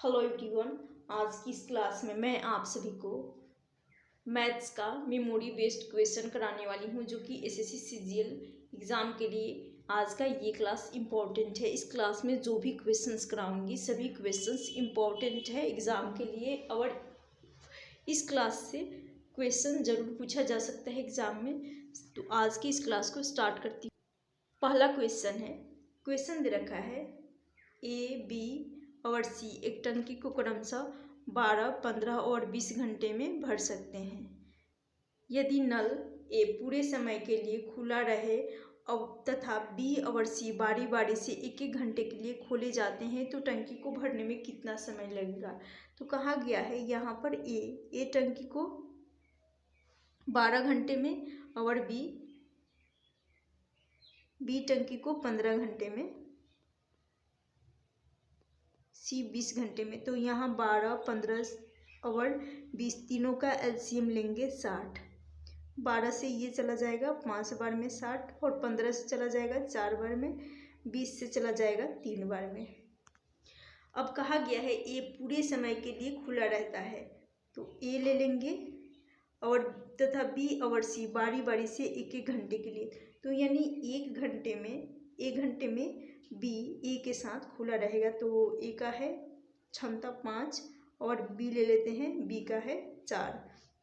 Hello everyone. आज की इस क्लास में मैं आप सभी को मैथ्स का मेमोरी बेस्ड क्वेश्चन कराने वाली हूं, जो कि एसएससी सीजीएल एग्ज़ाम के लिए आज का ये क्लास इम्पॉर्टेंट है। इस क्लास में जो भी क्वेश्चंस कराऊंगी सभी क्वेश्चंस इम्पॉर्टेंट है एग्ज़ाम के लिए, और इस क्लास से क्वेश्चन ज़रूर पूछा जा सकता है एग्ज़ाम में। तो आज की इस क्लास को स्टार्ट करती हूँ। पहला क्वेश्चन है, क्वेश्चन दे रखा है ए, बी और सी एक टंकी को क्रमशः 12, 15 और 20 घंटे में भर सकते हैं। यदि नल ए पूरे समय के लिए खुला रहे और तथा बी और सी बारी बारी से एक एक घंटे के लिए खोले जाते हैं तो टंकी को भरने में कितना समय लगेगा। तो कहा गया है यहाँ पर ए टंकी को 12 घंटे में और बी टंकी को 15 घंटे में, सी 20 घंटे में। तो यहाँ 12, 15 और 20 तीनों का एलसीएम लेंगे 60। 12 से ये चला जाएगा 5 बार में 60, और 15 से चला जाएगा 4 बार में, 20 से चला जाएगा 3 बार में। अब कहा गया है ए पूरे समय के लिए खुला रहता है, तो ए ले लेंगे और तथा बी और सी बारी बारी से एक एक घंटे के लिए। तो यानी एक घंटे में बी ए के साथ खुला रहेगा। तो ए का है क्षमता 5 और बी ले लेते हैं, बी का है 4।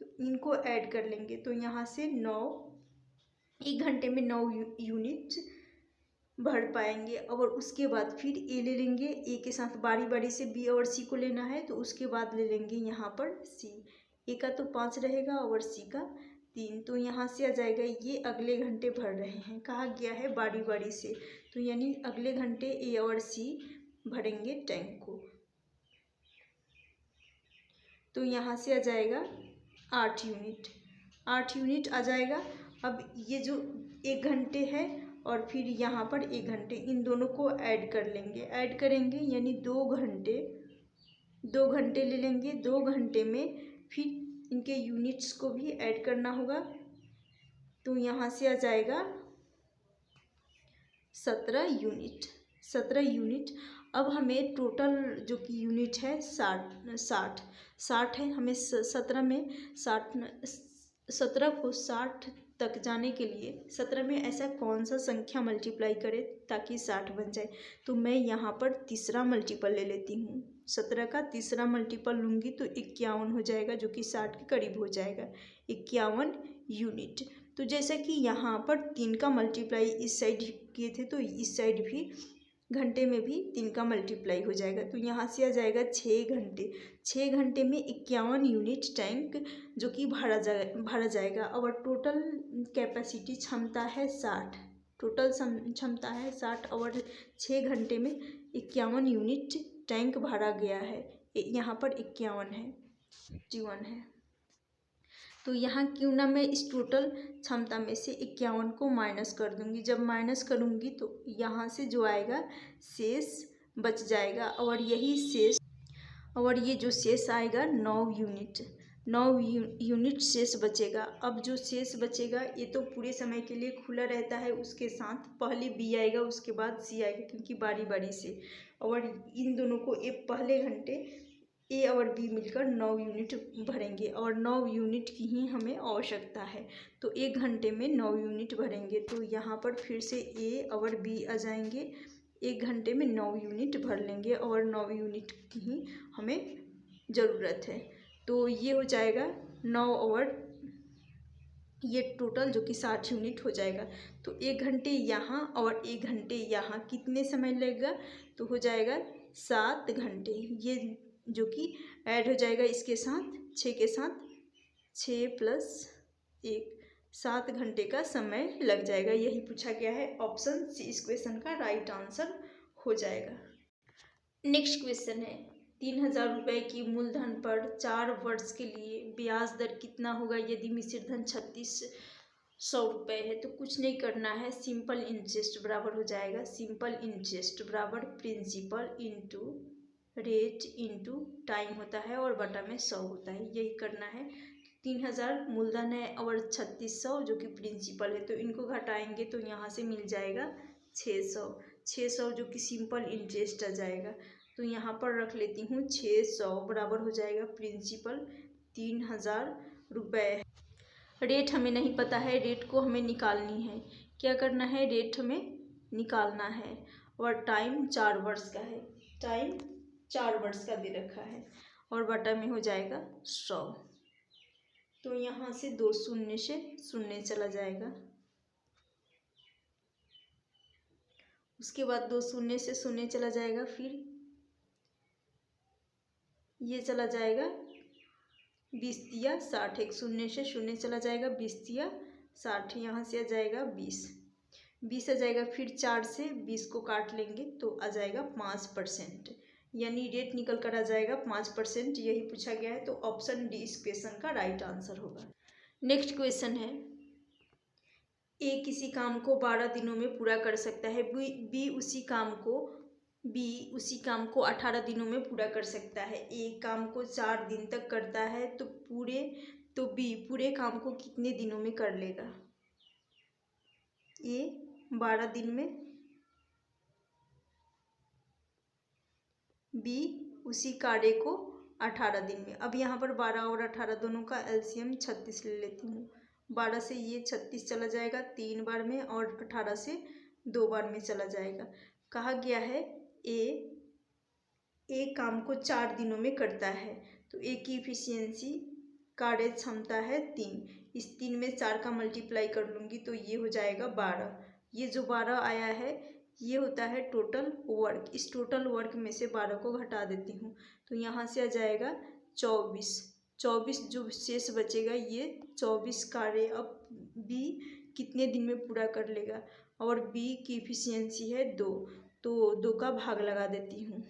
तो इनको ऐड कर लेंगे तो यहाँ से 9, एक घंटे में 9 यूनिट भर पाएंगे। और उसके बाद फिर ए ले लेंगे, ए के साथ बारी बारी से बी और सी को लेना है, तो उसके बाद ले लेंगे यहाँ पर सी। ए का तो 5 रहेगा और सी का 3। तो यहाँ से आ जाएगा ये अगले घंटे भर रहे हैं, कहा गया है बारी बारी से, तो यानी अगले घंटे ए और सी भरेंगे टैंक को। तो यहाँ से आ जाएगा 8 यूनिट आ जाएगा। अब ये जो एक घंटे है और फिर यहाँ पर एक घंटे, इन दोनों को ऐड कर लेंगे, ऐड करेंगे यानी 2 घंटे ले लेंगे। 2 घंटे में फिर इनके यूनिट्स को भी ऐड करना होगा। तो यहाँ से आ जाएगा 17 यूनिट। अब हमें टोटल जो कि यूनिट है 60 है। हमें 17 में 17 को 60 तक जाने के लिए 17 में ऐसा कौन सा संख्या मल्टीप्लाई करे ताकि 60 बन जाए। तो मैं यहाँ पर तीसरा मल्टीपल ले लेती हूँ। 17 का तीसरा मल्टीपल लूँगी तो 51 हो जाएगा, जो कि 60 के करीब हो जाएगा, 51 यूनिट। तो जैसा कि यहाँ पर 3 का मल्टीप्लाई इस साइड किए थे, तो इस साइड भी घंटे में भी 3 का मल्टीप्लाई हो जाएगा। तो यहाँ से आ जाएगा 6 घंटे में 51 यूनिट टैंक जो कि भरा जाएगा। और टोटल कैपेसिटी क्षमता है 60, टोटल क्षमता है 60 और 6 घंटे में 51 यूनिट टैंक भरा गया है। यहाँ पर 51 है। तो यहाँ क्यों ना मैं इस टोटल क्षमता में से 51 को माइनस कर दूंगी। जब माइनस करूंगी तो यहाँ से जो आएगा शेष बच जाएगा, और ये जो शेष आएगा 9 यूनिट शेष बचेगा। अब जो शेष बचेगा ये तो पूरे समय के लिए खुला रहता है, उसके साथ पहले बी आएगा उसके बाद सी आएगा, क्योंकि बारी बारी से। और इन दोनों को पहले घंटे ए और बी मिलकर 9 यूनिट भरेंगे, और 9 यूनिट की ही हमें आवश्यकता है। तो एक घंटे में 9 यूनिट भरेंगे। तो यहाँ पर फिर से ए और बी आ जाएंगे, एक घंटे में 9 यूनिट भर लेंगे, और 9 यूनिट की ही हमें ज़रूरत है। तो ये हो जाएगा 9 और ये टोटल जो कि 60 यूनिट हो जाएगा। तो एक घंटे यहाँ और एक घंटे यहाँ कितने समय लगेगा, तो हो जाएगा 7 घंटे। ये जो कि ऐड हो जाएगा इसके साथ 6 के साथ, 6 + 1, 7 घंटे का समय लग जाएगा। यही पूछा गया है, ऑप्शन सी इस क्वेश्चन का राइट आंसर हो जाएगा। नेक्स्ट क्वेश्चन है, 3000 रुपये की मूलधन पर 4 वर्ष के लिए ब्याज दर कितना होगा यदि मिश्र धन 3600 रुपये है। तो कुछ नहीं करना है, सिंपल इंटरेस्ट बराबर हो जाएगा, सिंपल इंटरेस्ट बराबर principal into rate into time होता है, और बटा में 100 होता है। यही करना है। 3000 मूलधन है और 3600 जो कि प्रिंसिपल है, तो इनको घटाएंगे तो यहाँ से मिल जाएगा 600 जो कि सिंपल इंटरेस्ट आ जाएगा। तो यहाँ पर रख लेती हूँ 600 बराबर हो जाएगा प्रिंसिपल 3000 रुपये। रेट हमें नहीं पता है, रेट को हमें निकालनी है। क्या करना है, रेट हमें निकालना है। और टाइम 4 वर्ष का है, टाइम 4 वर्ष का दे रखा है और बटा में हो जाएगा 100। तो यहाँ से 2 शून्य से शून्य चला जाएगा, उसके बाद 2 शून्य से शून्य चला जाएगा, फिर ये चला जाएगा 20 तिया 60, एक शून्य से शून्य चला जाएगा, 20 तिया 60, यहाँ से आ जाएगा 20 आ जाएगा। फिर 4 से 20 को काट लेंगे तो आ जाएगा 5%, यानी रेट निकल कर आ जाएगा 5%। यही पूछा गया है, तो ऑप्शन डी इस क्वेश्चन का राइट आंसर होगा। नेक्स्ट क्वेश्चन है, ए किसी काम को 12 दिनों में पूरा कर सकता है, बी उसी काम को 18 दिनों में पूरा कर सकता है। ए काम को 4 दिन तक करता है तो बी पूरे काम को कितने दिनों में कर लेगा। ए 12 दिन में, बी उसी कार्य को 18 दिन में। अब यहाँ पर 12 और 18 दोनों का एलसीएम 36 ले लेती हूँ। 12 से ये 36 चला जाएगा 3 बार में और 18 से 2 बार में चला जाएगा। कहा गया है ए काम को 4 दिनों में करता है, तो ए की इफिशियंसी कार्य क्षमता है 3। इस 3 में 4 का मल्टीप्लाई कर लूँगी तो ये हो जाएगा 12। ये जो 12 आया है ये होता है टोटल वर्क। इस टोटल वर्क में से 12 को घटा देती हूँ तो यहाँ से आ जाएगा 24 जो शेष बचेगा ये 24 कार्य अब बी कितने दिन में पूरा कर लेगा। और बी की इफिशियंसी है 2, तो 2 का भाग लगा देती हूँ।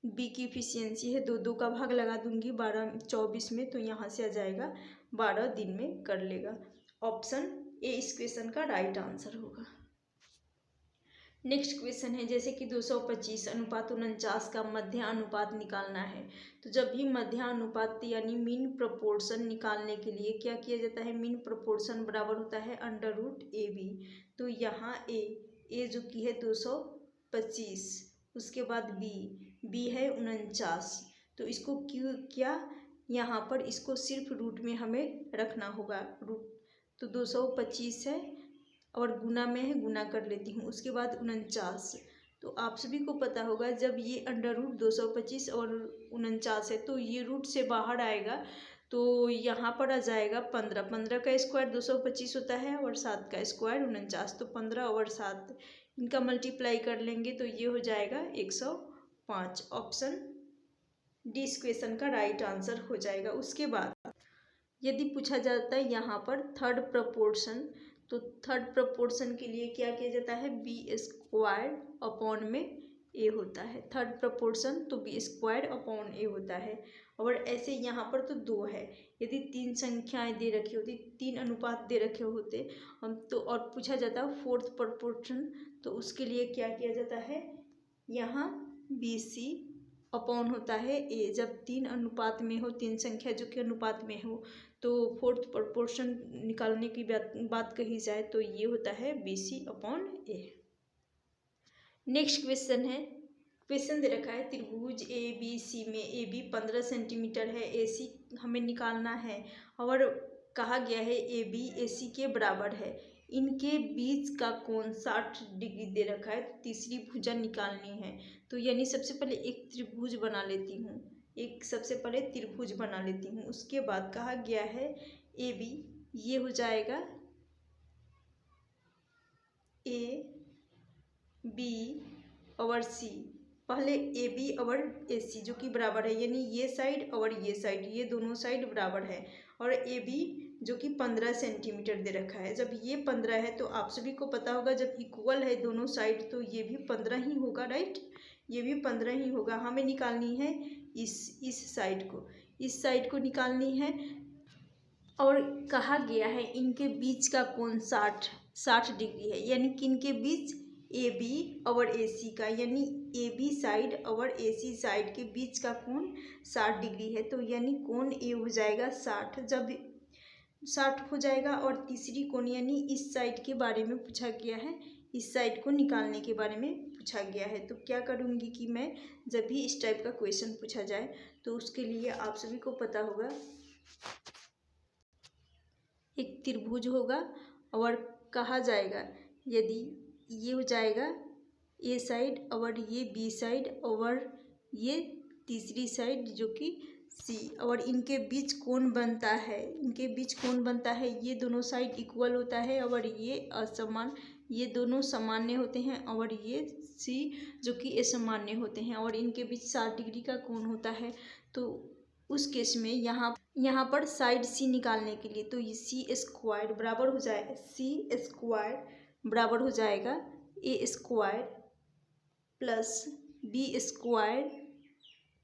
बी की इफिशियंसी है 2 का भाग लगा दूंगी 24 में, तो यहाँ से आ जाएगा 12 दिन में कर लेगा। ऑप्शन ए इस क्वेश्चन का राइट आंसर होगा। नेक्स्ट क्वेश्चन है, जैसे कि 225 अनुपात 49 का मध्य अनुपात निकालना है। तो जब भी मध्य अनुपात यानी मीन प्रोपोर्शन निकालने के लिए क्या किया जाता है, मीन प्रोपोर्शन बराबर होता है √AB। तो यहाँ ए जो की है 225, उसके बाद बी है 49, तो इसको क्या यहाँ पर इसको सिर्फ रूट में हमें रखना होगा। रूट तो 225 है और गुना में है, गुना कर लेती हूँ। उसके बाद 49, तो आप सभी को पता होगा जब ये √225 और 49 है तो ये रूट से बाहर आएगा, तो यहाँ पर आ जाएगा 15 का स्क्वायर 225 होता है और 7 का स्क्वायर 49, तो 15 और 7 इनका मल्टीप्लाई कर लेंगे तो ये हो जाएगा 105। ऑप्शन डी इस क्वेश्चन का राइट आंसर हो जाएगा। उसके बाद यदि पूछा जाता है यहाँ पर थर्ड प्रपोर्शन, तो थर्ड प्रपोर्शन के लिए क्या किया जाता है, B² अपॉन में A होता है। थर्ड प्रपोर्शन तो B² अपॉन A होता है। और ऐसे यहाँ पर तो 2 है, यदि 3 संख्याएं दे रखी होती, 3 अनुपात दे रखे होते हम तो, और पूछा जाता है फोर्थ प्रपोर्शन, तो उसके लिए क्या किया जाता है, यहाँ BC अपॉन होता है A। जब 3 अनुपात में हो, 3 संख्या जो कि अनुपात में हो, तो फोर्थ प्रपोर्शन निकालने की बात कही जाए तो ये होता है BC upon A। Next question है, क्वेश्चन दे रखा है त्रिभुज ABC में AB 15 सेंटीमीटर है, AC हमें निकालना है और कहा गया है AB AC के बराबर है, इनके बीच का कोण 60 डिग्री दे रखा है, तो तीसरी भुजा निकालनी है। तो यानी सबसे पहले एक त्रिभुज बना लेती हूँ, सबसे पहले त्रिभुज बना लेती हूँ। उसके बाद कहा गया है AB ये हो जाएगा AB और C, पहले AB और AC जो कि बराबर है, यानी ये साइड और ये साइड, ये दोनों साइड बराबर है। और AB जो कि 15 सेंटीमीटर दे रखा है। जब ये 15 है तो आप सभी को पता होगा जब इक्वल है दोनों साइड तो ये भी 15 ही होगा, राइट, ये भी 15 ही होगा। हमें निकालनी है इस साइड को निकालनी है। और कहा गया है इनके बीच का कोण 60 डिग्री है, यानी कि इनके बीच AB और AC का, यानी AB साइड और AC साइड के बीच का कोण 60 डिग्री है, तो यानी कोण A हो जाएगा 60। जब 60 हो जाएगा और तीसरी कोण यानी इस साइड के बारे में पूछा गया है, इस साइड को निकालने के बारे में पूछा गया है। तो क्या करूँगी कि मैं जब भी इस टाइप का क्वेश्चन पूछा जाए तो उसके लिए आप सभी को पता होगा, एक त्रिभुज होगा और कहा जाएगा यदि ये हो जाएगा ए साइड और ये बी साइड और ये तीसरी साइड जो कि सी, और इनके बीच कोण बनता है, इनके बीच कोण बनता है, ये दोनों साइड इक्वल होता है और ये असमान, ये दोनों सामान्य होते हैं और ये सी जो कि असामान्य होते हैं और इनके बीच 60 डिग्री का कोण होता है। तो उस केस में यहाँ पर साइड सी निकालने के लिए तो ये सी स्क्वायर बराबर हो जाएगा, सी स्क्वायर बराबर हो जाएगा A square plus B square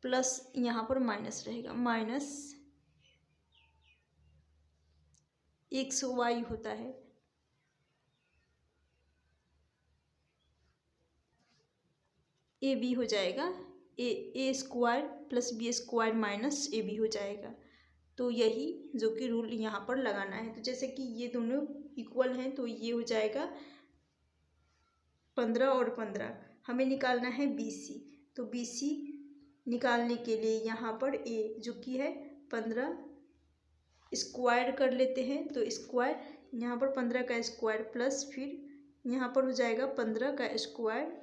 plus यहाँ पर माइनस रहेगा, माइनस एक्स वाई होता है, ए बी हो जाएगा, A square plus B square minus A B हो जाएगा। तो यही जो कि रूल यहाँ पर लगाना है। तो जैसे कि ये दोनों इक्वल हैं तो ये हो जाएगा 15 और 15, हमें निकालना है BC। तो BC निकालने के लिए यहाँ पर ए जो कि है 15 स्क्वायर कर लेते हैं। तो स्क्वायर यहाँ पर 15 का स्क्वायर प्लस फिर यहाँ पर हो जाएगा 15 का स्क्वायर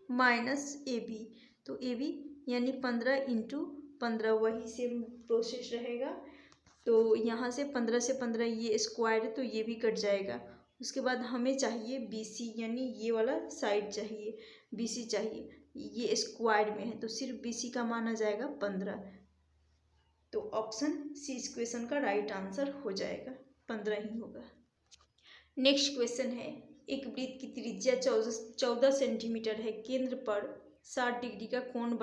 माइनस ए बी। तो ए बी यानी 15 इंटू 15 वही सेम प्रोसेस रहेगा। तो यहाँ से 15 से 15 ये स्क्वायर है तो ये भी कट जाएगा। उसके बाद हमें चाहिए BC यानी ये वाला साइड चाहिए, BC चाहिए, ये स्क्वायर में है तो सिर्फ BC का मान आ जाएगा 15। तो ऑप्शन सी इस क्वेश्चन का राइट आंसर हो जाएगा, 15 ही होगा। नेक्स्ट क्वेश्चन है, एक वृत्त की त्रिज्या 14 सेंटीमीटर है, केंद्र पर 60 डिग्री का कोण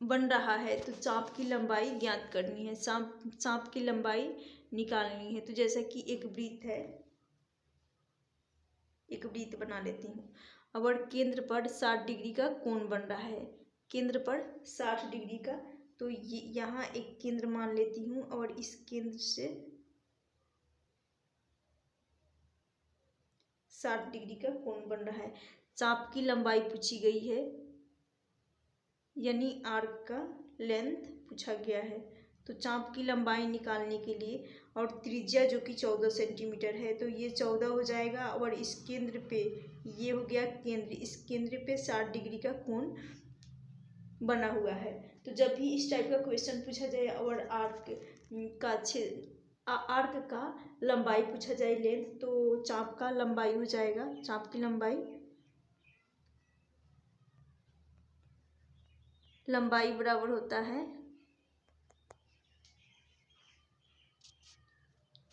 बन रहा है, तो चाप की लंबाई ज्ञात करनी है, चाप की लंबाई निकालनी है। तो जैसा कि एक वृत्त है, एक वृत्त बना लेती हूँ, और केंद्र पर 60 डिग्री का कोण बन रहा है, केंद्र पर 60 डिग्री का, तो ये यहाँ एक केंद्र मान लेती हूँ और इस केंद्र से 60 डिग्री का कोण बन रहा है। चाप की लंबाई पूछी गई है यानी आर्क का लेंथ पूछा गया है। तो चाप की लंबाई निकालने के लिए और त्रिज्या जो कि 14 सेंटीमीटर है तो ये 14 हो जाएगा और इस केंद्र पे ये हो गया केंद्र, इस केंद्र पे 60 डिग्री का कोण बना हुआ है। तो जब भी इस टाइप का क्वेश्चन पूछा जाए और आर्क का लंबाई पूछा जाए लेंथ, तो चाप का लंबाई हो जाएगा, चाप की लंबाई बराबर होता है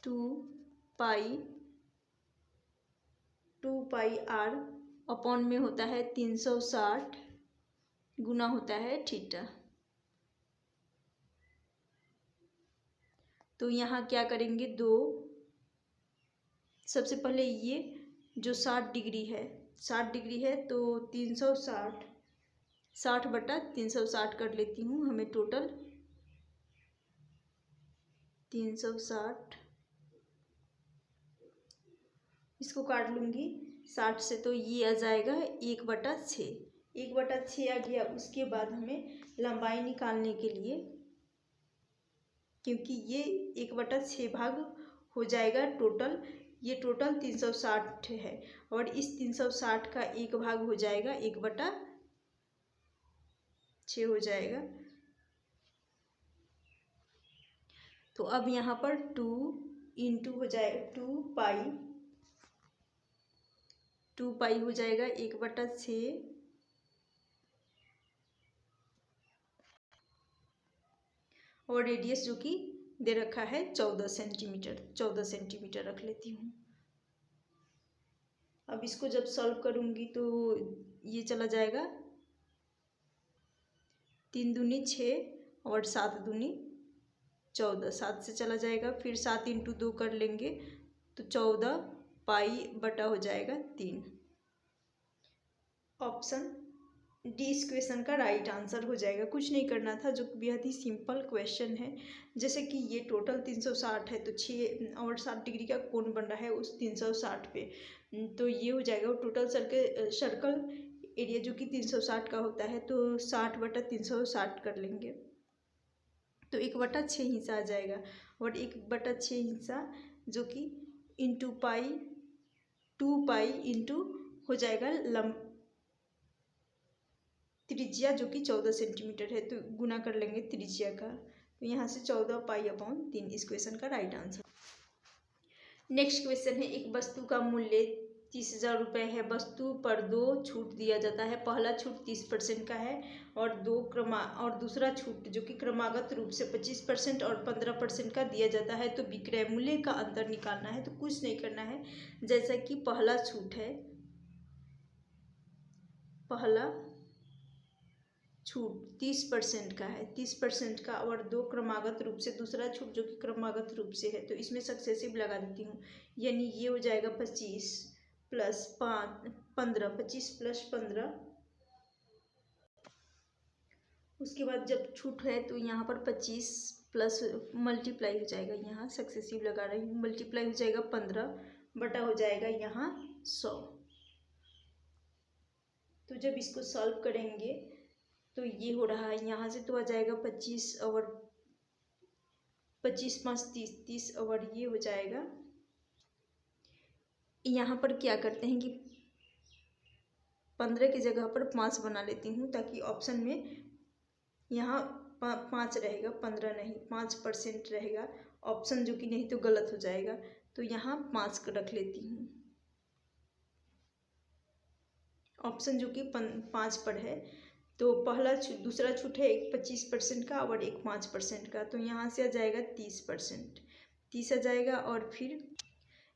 2 पाई r अपॉन में होता है 360 गुना होता है थीटा। तो यहाँ क्या करेंगे, सबसे पहले ये जो 60 डिग्री है तो 60 बटा 360 कर लेती हूँ, हमें टोटल 360, इसको काट लूँगी 60 से तो ये आ जाएगा 1/6, 1/6 आ गया। उसके बाद हमें लंबाई निकालने के लिए, क्योंकि ये 1/6 भाग हो जाएगा टोटल, ये टोटल 360 है और इस 360 का एक भाग हो जाएगा 1/6 हो जाएगा। तो अब यहाँ पर 2 इंटू हो जाएगा 2 पाई हो जाएगा 1/6 और रेडियस जो कि दे रखा है 14 सेंटीमीटर रख लेती हूँ। अब इसको जब सॉल्व करूँगी तो ये चला जाएगा 3 दूनी 6 और 7 दूनी 14, 7 से चला जाएगा, फिर 7 इंटू 2 कर लेंगे तो 14 पाई बटा हो जाएगा 3। ऑप्शन डी इस क्वेश्चन का राइट आंसर हो जाएगा। कुछ नहीं करना था, जो बेहद ही सिंपल क्वेश्चन है। जैसे कि ये टोटल 360 है, तो 6 और 60 डिग्री का कोण बन रहा है उस 360 पे, तो ये हो जाएगा। और टोटल सर्कल एरिया जो कि 360 का होता है, तो 60/360 कर लेंगे, तो 1/6 हिस्सा आ जाएगा। और 1/6 हिस्सा जो कि इंटू पाई 2 पाई इंटू हो जाएगा त्रिज्या जो कि 14 सेंटीमीटर है, तो गुना कर लेंगे त्रिज्या का, तो यहाँ से 14 पाई/3 इस क्वेश्चन का राइट आंसर। नेक्स्ट क्वेश्चन है, एक वस्तु का मूल्य 30,000 रुपये है। वस्तु पर 2 छूट दिया जाता है। पहला छूट 30% का है और दूसरा छूट जो कि क्रमागत रूप से 25% और 15% का दिया जाता है। तो विक्रय मूल्य का अंतर निकालना है। तो कुछ नहीं करना है, जैसा कि पहला छूट है, पहला छूट 30% का है, 30% का, और 2 क्रमागत रूप से, दूसरा छूट जो कि क्रमागत रूप से है, तो इसमें सक्सेसिव लगा देती हूँ, यानी ये हो जाएगा 25 + 5 15, 25 + 15। उसके बाद जब छूट है तो यहाँ पर 25 प्लस मल्टीप्लाई हो जाएगा, यहाँ सक्सेसिव लगा रही हूँ, मल्टीप्लाई हो जाएगा 15 बटा हो जाएगा यहाँ 100। तो जब इसको सॉल्व करेंगे तो ये हो रहा है, यहाँ से तो आ जाएगा 25 और 25 × 5 = 30, 30 और ये हो जाएगा। यहाँ पर क्या करते हैं कि 15 की जगह पर 5 बना लेती हूँ, ताकि ऑप्शन में यहाँ 5 रहेगा, 15 नहीं, 5% रहेगा ऑप्शन, जो कि नहीं तो गलत हो जाएगा। तो यहाँ 5 रख लेती हूँ, ऑप्शन जो कि 5 पर है। तो पहला दूसरा छूट है एक 25% का और एक 5% का, तो यहाँ से आ जाएगा 30%, 30 आ जाएगा। और फिर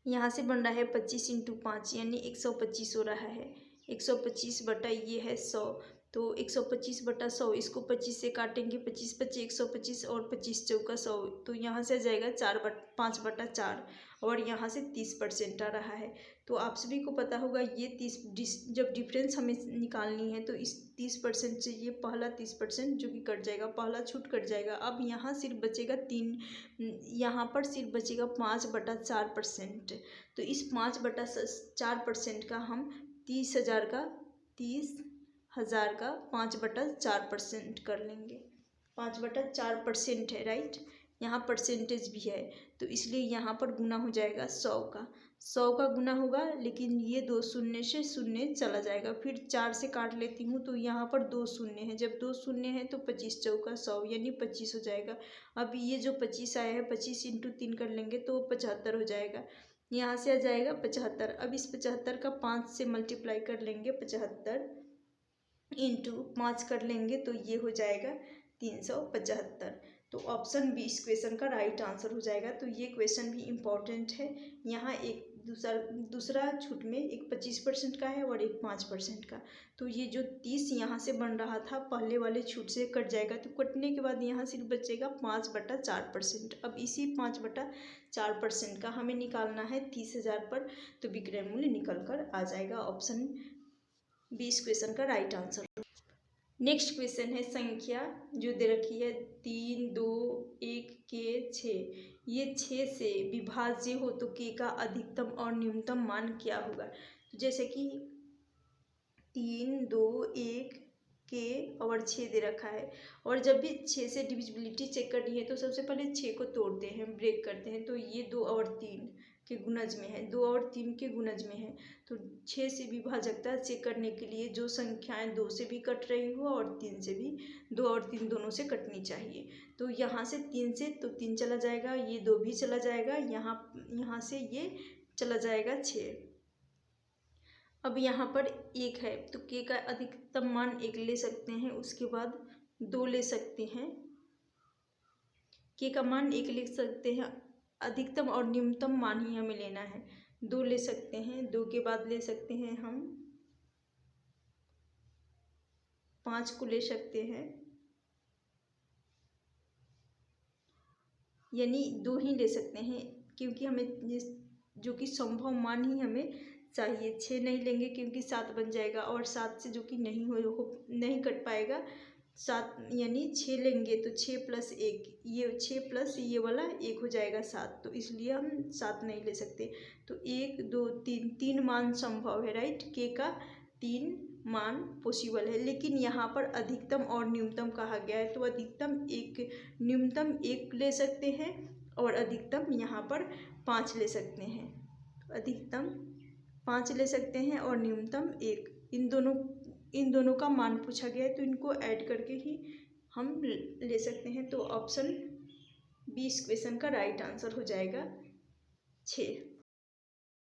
यहाँ से बन रहा है 25 × 5 यानी 125 हो रहा है। 125 बटा ये है 100, तो 125/100, इसको 25 से काटेंगे, 25 × 5 = 125 और 25 × 4 = 100, तो यहाँ से आ जाएगा 5/4 और यहाँ से 30% आ रहा है। तो आप सभी को पता होगा ये 30 जब डिफरेंस हमें निकालनी है, तो इस 30% से ये पहला 30% जो कि कट जाएगा, पहला छूट कट जाएगा। अब यहाँ सिर्फ बचेगा 3, यहाँ पर सिर्फ बचेगा 5/4%। तो इस 5/4% का हम 30,000 का 5/4% कर लेंगे। 5/4% है, राइट, यहाँ परसेंटेज भी है, तो इसलिए यहाँ पर गुना हो जाएगा 100 का, 100 का गुना होगा, लेकिन ये 2 शून्य से शून्य चला जाएगा। फिर 4 से काट लेती हूँ, तो यहाँ पर 2 शून्य है, जब 2 शून्य है तो 25 × 4 = 100 यानी 25 हो जाएगा। अब ये जो 25 आया है, 25 × 3 कर लेंगे तो 75 हो जाएगा, यहाँ से आ जाएगा 75। अब इस 75 का 5 से मल्टीप्लाई कर लेंगे, 75 × 5 कर लेंगे, तो ये हो जाएगा 375। तो ऑप्शन बी इस क्वेश्चन का राइट आंसर हो जाएगा। तो ये क्वेश्चन भी इम्पॉर्टेंट है। यहाँ एक दूसरा छूट में एक 25% का है और एक 5% का, तो ये जो 30 यहाँ से बन रहा था पहले वाले छूट से कट जाएगा, तो कटने के बाद यहाँ सिर्फ बचेगा 5/4%। अब इसी 5/4% का हमें निकालना है 30,000 पर, तो विक्रय मूल्य निकल कर आ जाएगा। ऑप्शन बी इस क्वेश्चन का राइट आंसर। नेक्स्ट क्वेश्चन है, संख्या जो दे रखी है 3, 2, 1 के 6, ये 6 से विभाज्य हो तो के का अधिकतम और न्यूनतम मान क्या होगा। तो जैसे कि 3, 2, 1 के और 6 दे रखा है, और जब भी 6 से डिविजिबिलिटी चेक करनी है तो सबसे पहले 6 को तोड़ते हैं, ब्रेक करते हैं, तो ये 2 और 3 के गुणज में है, 2 और 3 के गुणज में है। तो 6 से विभाजकता चेक करने के लिए जो संख्याएं 2 से भी कट रही हो और 3 से भी, 2 और 3 दोनों से कटनी चाहिए। तो यहाँ से 3 से तो 3 चला जाएगा, ये 2 भी चला जाएगा, यहाँ से ये चला जाएगा 6। अब यहाँ पर 1 है, तो के का अधिकतम मान 1 ले सकते हैं, उसके बाद 2 ले सकते हैं, के का मान 1 ले सकते हैं, अधिकतम और न्यूनतम मान ही हमें लेना है। 2 ले सकते हैं, 2 के बाद ले सकते हैं हम 5 को ले सकते हैं, यानी 2 ही ले सकते हैं, क्योंकि हमें जो कि संभव मान ही हमें चाहिए। 6 नहीं लेंगे क्योंकि 7 बन जाएगा और 7 से जो कि नहीं कट पाएगा। 7 यानी 6 लेंगे तो 6 + 1, ये 6 प्लस ये वाला 1 हो जाएगा 7, तो इसलिए हम 7 नहीं ले सकते। तो 1 2 3, 3 मान संभव है, राइट। के का 3 मान पॉसिबल है, लेकिन यहाँ पर अधिकतम और न्यूनतम कहा गया है, तो न्यूनतम 1 ले सकते हैं और अधिकतम यहाँ पर 5 ले सकते हैं। अधिकतम 5 ले सकते हैं और न्यूनतम 1। इन दोनों का मान पूछा गया है, तो इनको ऐड करके ही हम ले सकते हैं। तो ऑप्शन बी इस क्वेश्चन का राइट आंसर हो जाएगा 6।